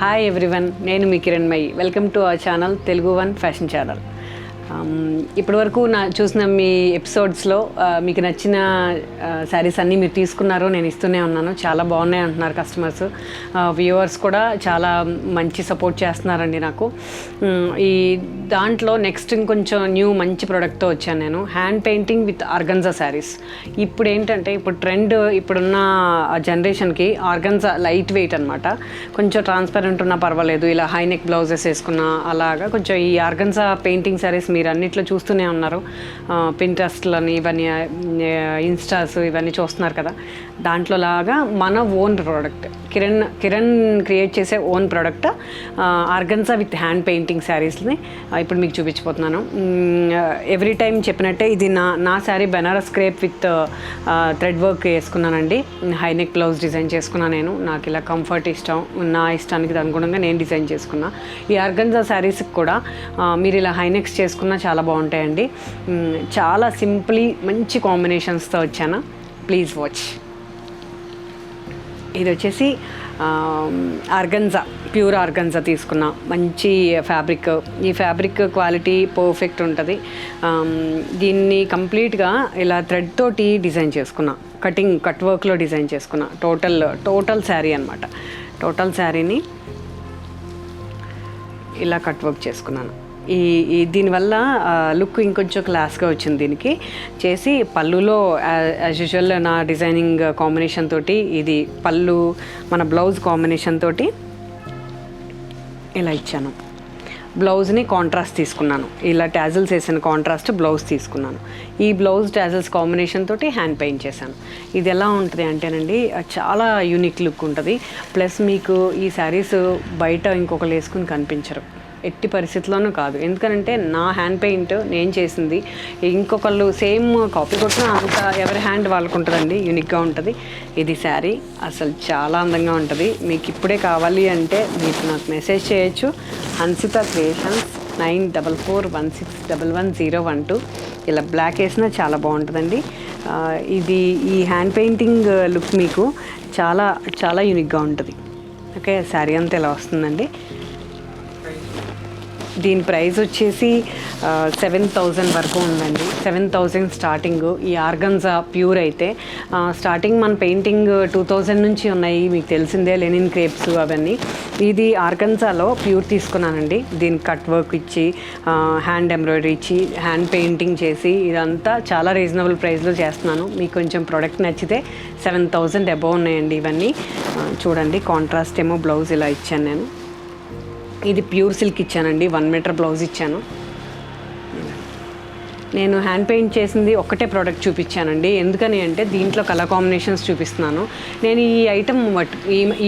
Hi everyone, నేను మీ Kiranmai. Welcome to our channel Telugu one fashion channel. ఇప్పటి వరకు చూసిన మీ ఎపిసోడ్స్లో మీకు నచ్చిన శారీస్ అన్నీ మీరు తీసుకున్నారు, నేను ఇస్తూనే ఉన్నాను. చాలా బాగున్నాయి అంటున్నారు కస్టమర్స్, వ్యూవర్స్ కూడా చాలా మంచి సపోర్ట్ చేస్తున్నారండి నాకు. ఈ దాంట్లో నెక్స్ట్ ఇంకొంచెం మంచి ప్రోడక్ట్తో వచ్చాను నేను. Hand painting with organza saris. ఇప్పుడు ఏంటంటే ట్రెండ్ ఇప్పుడున్న జనరేషన్కి ఆర్గన్జా లైట్ వెయిట్ అనమాట. కొంచెం ట్రాన్స్పరెంట్ ఉన్నా పర్వాలేదు, ఇలా హై నెక్ బ్లౌజెస్ వేసుకున్నా అలాగా కొంచెం ఈ ఆర్గన్జా పెయింటింగ్ శారీస్ మీరు అన్నిట్లో చూస్తూనే ఉన్నారు. పింట్రెస్ట్లని ఇవన్నీ, ఇన్స్టాస్ ఇవన్నీ చూస్తున్నారు కదా. దాంట్లో లాగా మన ఓన్ ప్రోడక్ట్, కిరణ్ క్రియేట్ చేసే own product organza with hand painting శారీస్ని ఇప్పుడు మీకు చూపించిపోతున్నాను. ఎవ్రీ టైం చెప్పినట్టే ఇది నా sari Banaras crepe with thread work వేసుకున్నానండి. హై నెక్ బ్లౌజ్ డిజైన్ చేసుకున్నాను నేను. నాకు ఇలా కంఫర్ట్ ఇష్టం, నా ఇష్టానికి అనుగుణంగా నేను డిజైన్ చేసుకున్నా. ఈ ఆర్గన్జా శారీస్కి కూడా మీరు ఇలా హై నెక్స్ చేసుకున్నా చాలా బాగుంటాయండి. చాలా సింప్లీ మంచి కాంబినేషన్స్తో వచ్చాను. Please watch. ఇది వచ్చేసి ఆర్గన్జా, ప్యూర్ ఆర్గన్జా తీసుకున్నా. మంచి ఫ్యాబ్రిక్, ఈ ఫ్యాబ్రిక్ క్వాలిటీ పర్ఫెక్ట్ ఉంటుంది. దీన్ని కంప్లీట్గా ఇలా థ్రెడ్ తోటి డిజైన్ చేసుకున్నా. కట్ వర్క్లో డిజైన్ చేసుకున్నా. టోటల్ శారీ అనమాట. టోటల్ శారీని ఇలా కట్ వర్క్ చేసుకున్నాను. దీనివల్ల లుక్ ఇంకొంచెం క్లాస్గా వచ్చింది. దీనికి చేసి పళ్ళులో యాజ్ యూజువల్ నా డిజైనింగ్ కాంబినేషన్ తోటి, ఇది పళ్ళు మన బ్లౌజ్ కాంబినేషన్ తోటి ఇలా ఇచ్చాను. బ్లౌజ్ని కాంట్రాస్ట్ తీసుకున్నాను. ఇలా ట్యాజిల్స్ వేసిన కాంట్రాస్ట్ బ్లౌజ్ తీసుకున్నాను. ఈ బ్లౌజ్ ట్యాజిల్స్ కాంబినేషన్ తోటి హ్యాండ్ పెయింట్ చేశాను. ఇది ఎలా ఉంటుంది అంటేనండి, చాలా యూనిక్ లుక్ ఉంటుంది. ప్లస్ మీకు ఈ శారీస్ బయట ఇంకొకరు వేసుకుని కనిపించరు, ఎట్టి పరిస్థితుల్లోనూ కాదు. ఎందుకంటే నా హ్యాండ్ పెయింట్ నేను చేసింది, ఇంకొకళ్ళు సేమ్ కాపీ కొట్టినా అంత ఎవరి హ్యాండ్ వాళ్ళకు ఉంటుందండి, యూనిక్గా ఉంటుంది. ఇది శారీ అసలు చాలా అందంగా ఉంటుంది. మీకు ఇప్పుడే కావాలి అంటే మీకు నాకు మెసేజ్ చేయొచ్చు. హన్సిత క్రియేషన్స్ 9441611012. ఇలా బ్లాక్ వేసినా చాలా బాగుంటుందండి. ఇది ఈ హ్యాండ్ పెయింటింగ్ లుక్ మీకు చాలా చాలా యూనిక్గా ఉంటుంది. ఓకే, శారీ అంతా ఇలా వస్తుందండి. దీని ప్రైస్ వచ్చేసి 7,000 వరకు ఉందండి. 7,000 స్టార్టింగ్. ఈ ఆర్గన్జా ప్యూర్ అయితే స్టార్టింగ్ మన పెయింటింగ్ 2,000 నుంచి ఉన్నాయి, మీకు తెలిసిందే, లెనిన్ క్రేప్స్ అవన్నీ. ఇది ఆర్గన్జాలో ప్యూర్ తీసుకున్నానండి. దీనికి కట్ వర్క్ ఇచ్చి, హ్యాండ్ ఎంబ్రాయిడరీ ఇచ్చి, హ్యాండ్ పెయింటింగ్ చేసి, ఇదంతా చాలా రీజనబుల్ ప్రైస్లో చేస్తున్నాను. మీకు కొంచెం ప్రోడక్ట్ నచ్చితే 7,000 అబోవ్ ఉన్నాయండి ఇవన్నీ. చూడండి, కాంట్రాస్ట్ ఏమో బ్లౌజ్ ఇలా ఇచ్చాను నేను. ఇది ప్యూర్ సిల్క్ ఇచ్చానండి. 1 మీటర్ బ్లౌజ్ ఇచ్చాను. నేను హ్యాండ్ పెయింట్ చేసింది ఒక్కటే ప్రోడక్ట్ చూపించానండి. ఎందుకని అంటే దీంట్లో కలర్ కాంబినేషన్స్ చూపిస్తున్నాను. నేను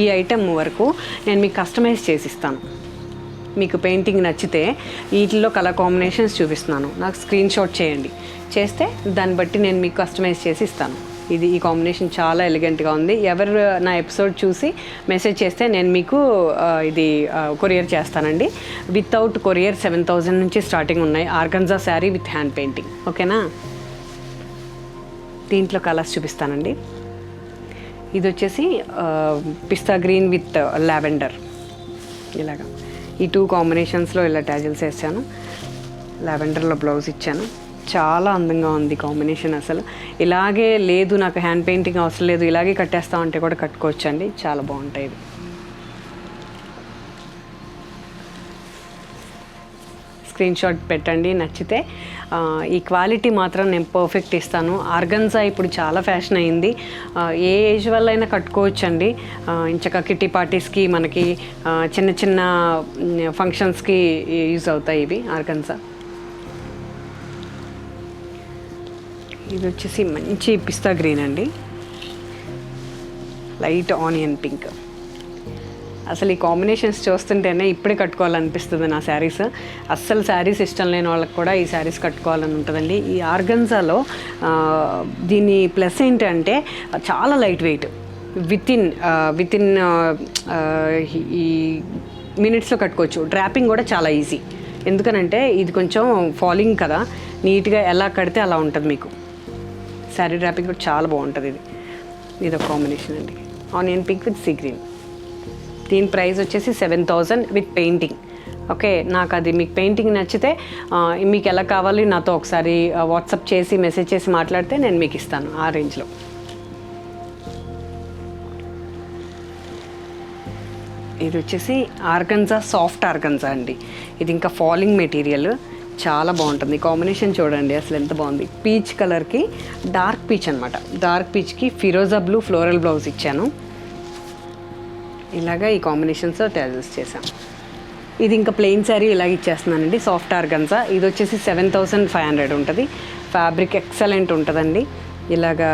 ఈ ఐటమ్ వరకు నేను మీకు కస్టమైజ్ చేసిస్తాను. మీకు పెయింటింగ్ నచ్చితే వీటిల్లో కలర్ కాంబినేషన్స్ చూపిస్తున్నాను. నాకు స్క్రీన్ షాట్ చేయండి. చేస్తే దాన్ని బట్టి నేను మీకు కస్టమైజ్ చేసి ఇస్తాను. ఈ కాంబినేషన్ చాలా ఎలిగెంట్గా ఉంది. ఎవరు నా ఎపిసోడ్ చూసి మెసేజ్ చేస్తే నేను మీకు ఇది కొరియర్ చేస్తానండి. వితౌట్ కొరియర్ 7,000 నుంచి స్టార్టింగ్ ఉన్నాయి. Organza sari with hand painting. ఓకేనా? దీంట్లో కలర్స్ చూపిస్తానండి. ఇది వచ్చేసి పిస్తా గ్రీన్ విత్ లావెండర్. ఇలాగా ఈ 2 కాంబినేషన్స్లో ఇలా ట్యాజిల్స్ వేసాను. లావెండర్లో బ్లౌజ్ ఇచ్చాను. చాలా అందంగా ఉంది కాంబినేషన్. అసలు ఇలాగే లేదు, నాకు హ్యాండ్ పెయింటింగ్ అవసరం లేదు, ఇలాగే కట్టేస్తామంటే కూడా కట్టుకోవచ్చండి. చాలా బాగుంటాయి. స్క్రీన్ షాట్ పెట్టండి నచ్చితే. ఈ క్వాలిటీ మాత్రం నేను పర్ఫెక్ట్ ఇస్తాను. ఆర్గన్జా ఇప్పుడు చాలా ఫ్యాషన్ అయింది. ఏ ఏజ్ వల్ల అయినా కట్టుకోవచ్చండి. ఇంచక కిట్టి పార్టీస్కి, మనకి చిన్న చిన్న ఫంక్షన్స్కి యూజ్ అవుతాయి ఇవి ఆర్గన్జా. ఇది వచ్చేసి మంచి పిస్తా గ్రీన్ అండి, లైట్ ఆనియన్ పింక్. అసలు ఈ కాంబినేషన్స్ చూస్తుంటేనే ఇప్పుడే కట్టుకోవాలనిపిస్తుంది నా శారీస్. అస్సలు శారీస్ ఇష్టం లేని వాళ్ళకి కూడా ఈ శారీస్ కట్టుకోవాలని ఉంటుందండి. ఈ ఆర్గన్జాలో దీని ప్లస్ ఏంటంటే చాలా లైట్ వెయిట్. విత్ ఇన్ ఈ మినిట్స్లో కట్టుకోవచ్చు. డ్రాపింగ్ కూడా చాలా ఈజీ. ఎందుకనంటే ఇది కొంచెం ఫాలింగ్ కదా, నీట్గా ఎలా కడితే అలా ఉంటుంది మీకు. శారీ డ్రాపింగ్ కూడా చాలా బాగుంటుంది. ఇది ఒక కాంబినేషన్ అండి, onion pink with sea green. దీని ప్రైస్ వచ్చేసి 7,000 విత్ పెయింటింగ్. ఓకే, నాకు అది మీకు పెయింటింగ్ నచ్చితే మీకు ఎలా కావాలి నాతో ఒకసారి వాట్సాప్ చేసి మెసేజ్ చేసి మాట్లాడితే నేను మీకు ఇస్తాను ఆ రేంజ్లో. ఇది వచ్చేసి ఆర్గన్జా, సాఫ్ట్ ఆర్గన్జా అండి. ఇది ఇంకా ఫాలింగ్ మెటీరియల్, చాలా బాగుంటుంది. కాంబినేషన్ చూడండి అసలు ఎంత బాగుంది. పీచ్ కలర్కి డార్క్ పీచ్ అనమాట. డార్క్ పీచ్కి ఫిరోజా బ్లూ ఫ్లోరల్ బ్లౌజ్ ఇచ్చాను. ఇలాగా ఈ కాంబినేషన్స్ అడ్జస్ట్ చేశాను. ఇది ఇంకా ప్లెయిన్ శారీ ఇలాగ ఇచ్చేస్తున్నానండి. Soft organza. ఇది వచ్చేసి 7,500 ఉంటుంది. ఫ్యాబ్రిక్ ఎక్సలెంట్ ఉంటుందండి. ఇలాగా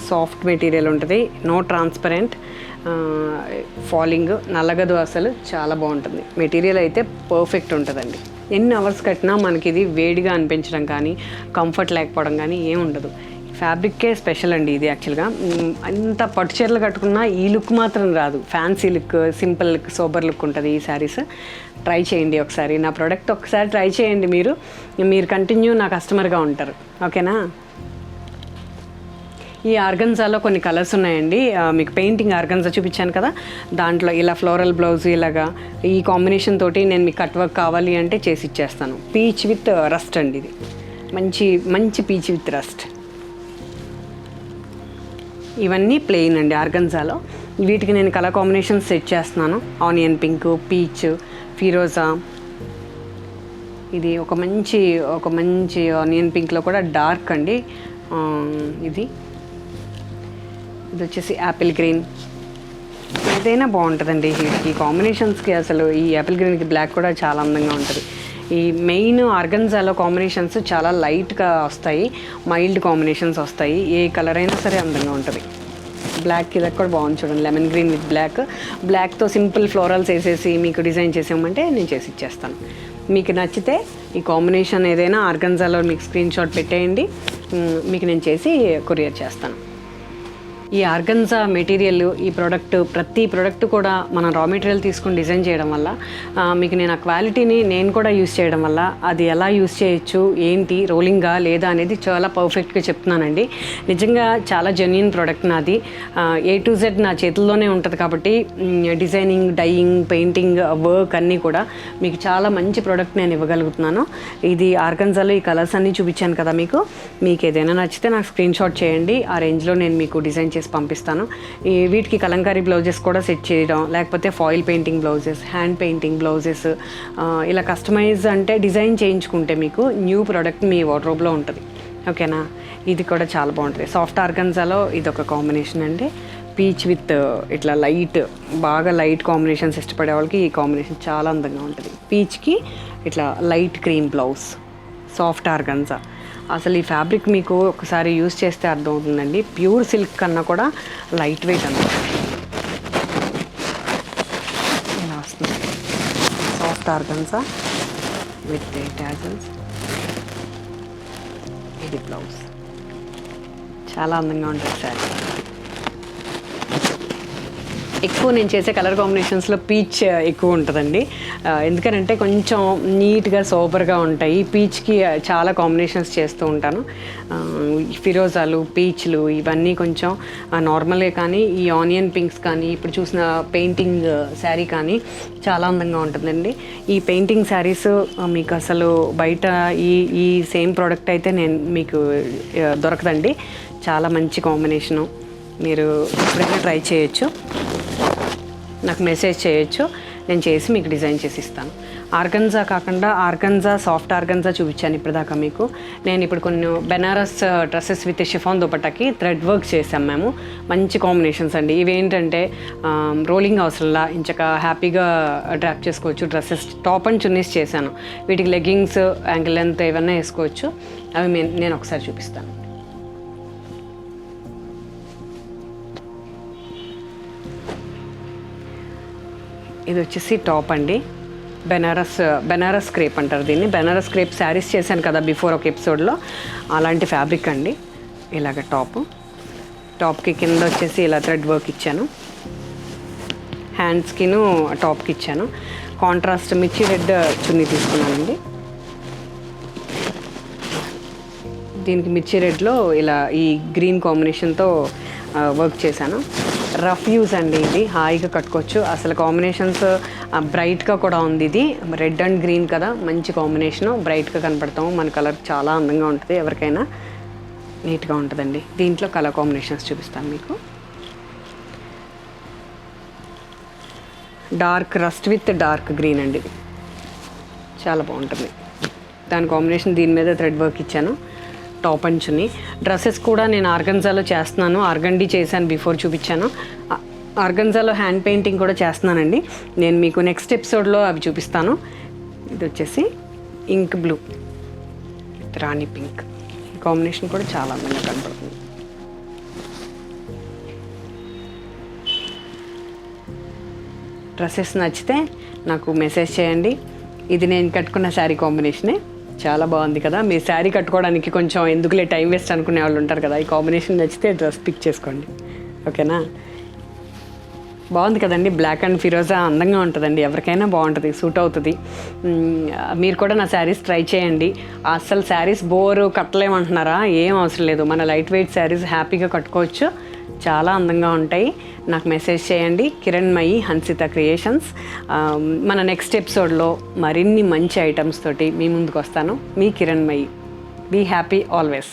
సాఫ్ట్ మెటీరియల్ ఉంటుంది, నో ట్రాన్స్పరెంట్, ఫాలింగ్, నల్లగదు, అసలు చాలా బాగుంటుంది. మెటీరియల్ అయితే పర్ఫెక్ట్ ఉంటుందండి. ఎన్ని అవర్స్ కట్టినా మనకి ఇది వేడిగా అనిపించడం కానీ కంఫర్ట్ లేకపోవడం కానీ ఏం ఉండదు. ఫ్యాబ్రిక్కే స్పెషల్ అండి ఇది. యాక్చువల్గా అంత పట్టు చీరలు కట్టుకున్నా ఈ లుక్ మాత్రం రాదు. Fancy look, simple look, sober look ఉంటుంది ఈ శారీస్. ట్రై చేయండి ఒకసారి, నా ప్రోడక్ట్ ఒకసారి ట్రై చేయండి. మీరు కంటిన్యూ నా కస్టమర్గా ఉంటారు. ఓకేనా. ఈ ఆర్గన్జాలో కొన్ని కలర్స్ ఉన్నాయండి. మీకు పెయింటింగ్ ఆర్గన్జా చూపించాను కదా, దాంట్లో ఇలా ఫ్లోరల్ బ్లౌజ్ ఇలాగా ఈ కాంబినేషన్ తోటి నేను మీకు కట్ వర్క్ కావాలి అంటే చేసి ఇచ్చేస్తాను. పీచ్ విత్ రస్ట్ అండి ఇది. మంచి పీచ్ విత్ రస్ట్. ఇవన్నీ ప్లెయిన్ అండి ఆర్గన్జాలో. వీటికి నేను కలర్ కాంబినేషన్స్ సెట్ చేస్తున్నాను. ఆనియన్ పింక్, పీచ్, ఫిరోజా. ఇది ఒక మంచి ఆనియన్ పింక్లో కూడా డార్క్ అండి. ఇది వచ్చేసి యాపిల్ గ్రీన్. ఏదైనా బాగుంటుందండి ఈ కాంబినేషన్స్కి. అసలు ఈ యాపిల్ గ్రీన్కి బ్లాక్ కూడా చాలా అందంగా ఉంటుంది. ఈ మెయిన్ ఆర్గన్జాలో కాంబినేషన్స్ చాలా లైట్గా వస్తాయి, మైల్డ్ కాంబినేషన్స్ వస్తాయి. ఏ కలర్ అయినా సరే అందంగా ఉంటుంది. బ్లాక్ ఇది కూడా బాగుంది చూడండి, లెమన్ గ్రీన్ విత్ బ్లాక్తో సింపుల్ ఫ్లోరల్స్ వేసేసి మీకు డిజైన్ చేసామంటే నేను చేసి ఇచ్చేస్తాను. మీకు నచ్చితే ఈ కాంబినేషన్ ఏదైనా ఆర్గన్జాలో మీకు స్క్రీన్ షాట్ పెట్టేయండి, మీకు నేను చేసి కొరియర్ చేస్తాను. ఈ ఆర్గన్జా మెటీరియల్, ఈ ప్రతి ప్రోడక్ట్ కూడా మనం రా మెటీరియల్ తీసుకుని డిజైన్ చేయడం వల్ల మీకు నేను ఆ క్వాలిటీని నేను కూడా యూస్ చేయడం వల్ల అది ఎలా యూస్ చేయొచ్చు, ఏంటి, రోలింగా లేదా అనేది చాలా పర్ఫెక్ట్గా చెప్తున్నానండి. నిజంగా చాలా జెన్యూన్ ప్రోడక్ట్ నాది. A to Z నా చేతుల్లోనే ఉంటుంది కాబట్టి డిజైనింగ్, డైయింగ్, పెయింటింగ్, వర్క్ అన్నీ కూడా మీకు చాలా మంచి ప్రోడక్ట్ నేను ఇవ్వగలుగుతున్నాను. ఇది ఆర్గన్జాలో ఈ కలర్స్ అన్నీ చూపించాను కదా, మీకు ఏదైనా నచ్చితే నాకు స్క్రీన్ షాట్ చేయండి. ఆ రేంజ్లో నేను మీకు డిజైన్ చేసి పంపిస్తాను. వీటికి కలంకారీ బ్లౌజెస్ కూడా సెట్ చేయడం, లేకపోతే foil painting blouses, hand painting blouses, ఇలా కస్టమైజ్ అంటే డిజైన్ చేయించుకుంటే మీకు న్యూ ప్రోడక్ట్ మీ వార్డ్రోబ్లో ఉంటుంది. ఓకేనా. ఇది కూడా చాలా బాగుంటుంది. సాఫ్ట్ ఆర్గన్జాలో ఇది ఒక కాంబినేషన్ అండి. పీచ్ విత్ ఇట్లా బాగా లైట్ కాంబినేషన్స్ ఇష్టపడే వాళ్ళకి ఈ కాంబినేషన్ చాలా అందంగా ఉంటుంది. పీచ్కి ఇట్లా light cream blouse, soft organza. అసలు ఈ ఫ్యాబ్రిక్ మీకు ఒకసారి యూస్ చేస్తే అర్థమవుతుందండి. ప్యూర్ సిల్క్ కన్నా కూడా లైట్ వెయిట్ అన్నమాట. ఇలా వస్తుంది సాఫ్ట్ ఆర్గన్జా విత్ టాజల్స్. ఇది బ్లౌజ్, చాలా అందంగా ఉంటుంది సారీ. ఎక్కువ నేను చేసే కలర్ కాంబినేషన్స్లో పీచ్ ఎక్కువ ఉంటుందండి. ఎందుకనంటే కొంచెం నీట్గా సోబర్గా ఉంటాయి. పీచ్కి చాలా కాంబినేషన్స్ చేస్తూ ఉంటాను. ఫిరోజాలు, పీచ్లు ఇవన్నీ కొంచెం నార్మలే, కానీ ఈ ఆనియన్ పింక్స్ కానీ ఇప్పుడు చూసిన పెయింటింగ్ శారీ కానీ చాలా అందంగా ఉంటుందండి. ఈ పెయింటింగ్ శారీస్ మీకు అసలు బయట ఈ సేమ్ ప్రోడక్ట్ అయితే మీకు దొరకదండి. చాలా మంచి కాంబినేషను. మీరు ఎప్పుడైనా ట్రై చేయొచ్చు, నాకు మెసేజ్ చేయొచ్చు, నేను చేసి మీకు డిజైన్ చేసి ఇస్తాను. ఆర్గన్జా కాకుండా సాఫ్ట్ ఆర్గన్జా చూపించాను ఇప్పటిదాకా మీకు. నేను ఇప్పుడు కొన్ని బెనారస్ డ్రెస్సెస్ విత్ షిఫాన్ దుపట్టాకి థ్రెడ్ వర్క్ చేసాం మేము. మంచి కాంబినేషన్స్ అండి. ఇవేంటంటే రోలింగ్ అవసరంలా ఇంచక హ్యాపీగా డ్రాప్ చేసుకోవచ్చు. డ్రెస్సెస్ టాప్ అండ్ చున్నీస్ చేశాను. వీటికి లెగ్గింగ్స్, యాంకిల్ లెంత్ ఏమన్నా వేసుకోవచ్చు. అవి నేను ఒకసారి చూపిస్తాను. ఇది వచ్చేసి టాప్ అండి. బెనారస్ క్రేప్ అంటారు దీన్ని. బెనారస్ క్రేప్ శారీస్ చేశాను కదా బిఫోర్ ఒక ఎపిసోడ్లో, అలాంటి ఫ్యాబ్రిక్ అండి. ఇలాగ టాప్కి కింద వచ్చేసి ఇలా థ్రెడ్ వర్క్ ఇచ్చాను. హ్యాండ్స్కిను టాప్కి ఇచ్చాను. కాంట్రాస్ట్ మిర్చి రెడ్ చున్నీ తీసుకున్నానండి. దీనికి మిర్చి రెడ్లో ఇలా ఈ గ్రీన్ కాంబినేషన్తో వర్క్ చేశాను. రఫ్ యూజ్ అండి, ఇది హాయిగా కట్టుకోవచ్చు. అసలు కాంబినేషన్స్ బ్రైట్గా కూడా ఉంది. ఇది రెడ్ అండ్ గ్రీన్ కదా, మంచి కాంబినేషను, బ్రైట్గా కనపడతాము. మన కలర్ చాలా అందంగా ఉంటుంది, ఎవరికైనా నీట్గా ఉంటుందండి. దీంట్లో కలర్ కాంబినేషన్స్ చూపిస్తాను మీకు. Dark rust with dark green అండి, ఇది చాలా బాగుంటుంది. దాని కాంబినేషన్ దీని మీద థ్రెడ్ వర్క్ ఇచ్చాను. Top and chunni. డ్రెస్సెస్ కూడా నేను ఆర్గన్జాలో చేస్తున్నాను, ఆర్గండీ చేశాను, బిఫోర్ చూపించాను. ఆర్గన్జాలో హ్యాండ్ పెయింటింగ్ కూడా చేస్తున్నానండి, నేను మీకు నెక్స్ట్ ఎపిసోడ్లో అవి చూపిస్తాను. ఇది వచ్చేసి ఇంక్ బ్లూ, రాణి పింక్, ఈ కాంబినేషన్ కూడా చాలా అందంగా కనపడుతుంది. డ్రెస్సెస్ నచ్చితే నాకు మెసేజ్ చేయండి. ఇది నేను కట్టుకున్న శారీ కాంబినేషనే, చాలా బాగుంది కదా. మీ శారీ కట్టుకోవడానికి కొంచెం ఎందుకులే టైం వేస్ట్ అనుకునే వాళ్ళు ఉంటారు కదా, ఈ కాంబినేషన్ నచ్చితే డ్రెస్ పిక్ చేసుకోండి, ఓకేనా. బాగుంది కదండి, బ్లాక్ అండ్ ఫిరోజా అందంగా ఉంటుందండి, ఎవరికైనా బాగుంటుంది, సూట్ అవుతుంది. మీరు కూడా నా శారీస్ ట్రై చేయండి. అసలు శారీస్ బోరు కట్టలేమంటున్నారా, ఏం అవసరం లేదు, మన లైట్ వెయిట్ శారీస్ హ్యాపీగా కట్టుకోవచ్చు, చాలా అందంగా ఉంటాయి. నాకు మెసేజ్ చేయండి. కిరణ్మయి హన్సిత క్రియేషన్స్. మన నెక్స్ట్ ఎపిసోడ్లో మరిన్ని మంచి ఐటమ్స్ తోటి మీ ముందుకు వస్తాను. మీ కిరణ్మయి. Be happy always.